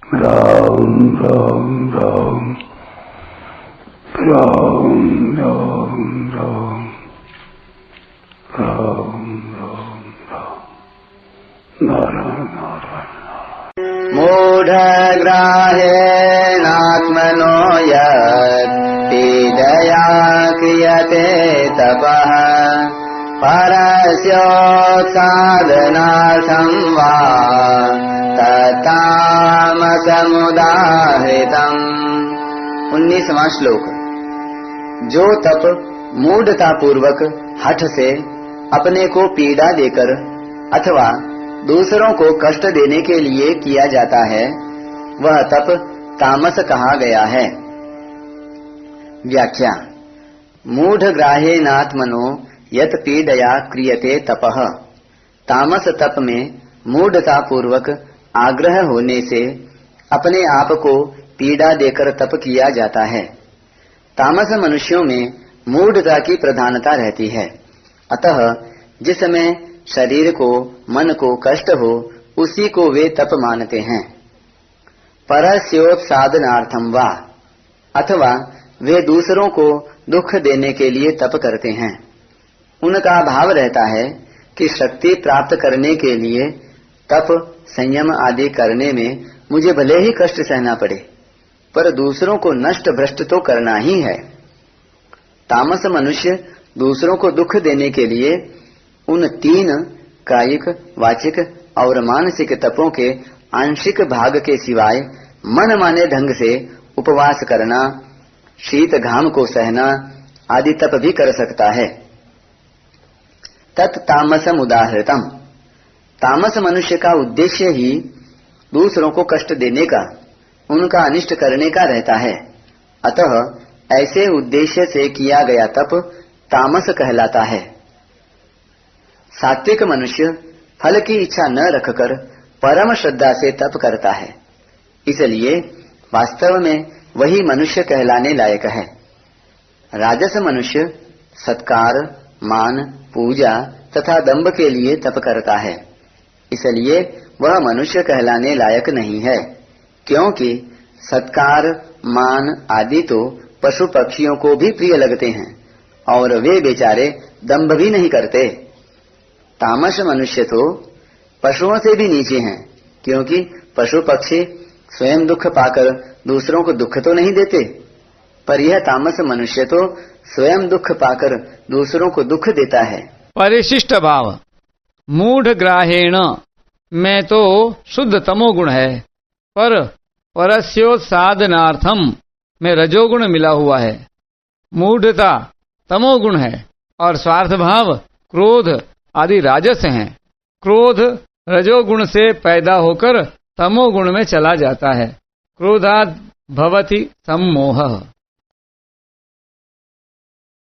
राम राम राम राम राम राम राम राम राम नारायण नारायण। मूढग्राहेणात्मनो यत् पीडया क्रियते तपः परस्योत्साधनार्थं वा तत्तामसमुदाहृतम्। 19वां श्लोक। जो तप मूढ़ता पूर्वक हठ से अपने को पीड़ा देकर अथवा दूसरों को कष्ट देने के लिए किया जाता है वह तप तामस कहा गया है। व्याख्या। मूढ़ग्राहेणात्मनो यत् पीडया क्रियते तपः। तामस तप में मूढ़ता पूर्वक आग्रह होने से अपने आप को पीड़ा देकर तप किया जाता है। तामस मनुष्यों में मूढ़ता की प्रधानता रहती है, अतः जिस समय शरीर को मन को कष्ट हो उसी को वे तप मानते हैं। परस्योत्साधनार्थं वा अथवा वे दूसरों को दुख देने के लिए तप करते हैं। उनका भाव रहता है कि शक्ति प्राप्त करने के लिए तप संयम आदि करने में मुझे भले ही कष्ट सहना पड़े पर दूसरों को नष्ट भ्रष्ट तो करना ही है। तामस मनुष्य दूसरों को दुख देने के लिए उन 3 कायिक वाचिक और मानसिक तपों के आंशिक भाग के सिवाय मन माने ढंग से उपवास करना, शीत घाम को सहना आदि तप भी कर सकता है। तत् तामसम उदाहृतम। तामस मनुष्य का उद्देश्य ही दूसरों को कष्ट देने का, उनका अनिष्ट करने का रहता है, अतः ऐसे उद्देश्य से किया गया तप तामस कहलाता है। सात्विक मनुष्य फल की इच्छा न रखकर परम श्रद्धा से तप करता है, इसलिए वास्तव में वही मनुष्य कहलाने लायक है। राजस मनुष्य सत्कार, मान, पूजा तथा दंभ के लिए तप करता है, इसलिए वह मनुष्य कहलाने लायक नहीं है, क्योंकि सत्कार, मान आदि तो पशु पक्षियों को भी प्रिय लगते हैं और वे बेचारे दंभ भी नहीं करते। तामस मनुष्य तो पशुओं से भी नीचे हैं, क्योंकि पशु पक्षी स्वयं दुख पाकर दूसरों को दुख तो नहीं देते, पर यह तामस मनुष्य तो स्वयं दुख पाकर दूसरों को दुख देता है। परिशिष्ट भाव। मूढ़ ग्राहेण में तो शुद्ध तमोगुण है, पर परस्योत्साधनार्थम में रजोगुण मिला हुआ है। मूढ़ता तमोगुण है और स्वार्थ भाव क्रोध आदि राजस हैं। क्रोध रजोगुण से पैदा होकर तमोगुण में चला जाता है। क्रोधात् भवति सम्मोहः।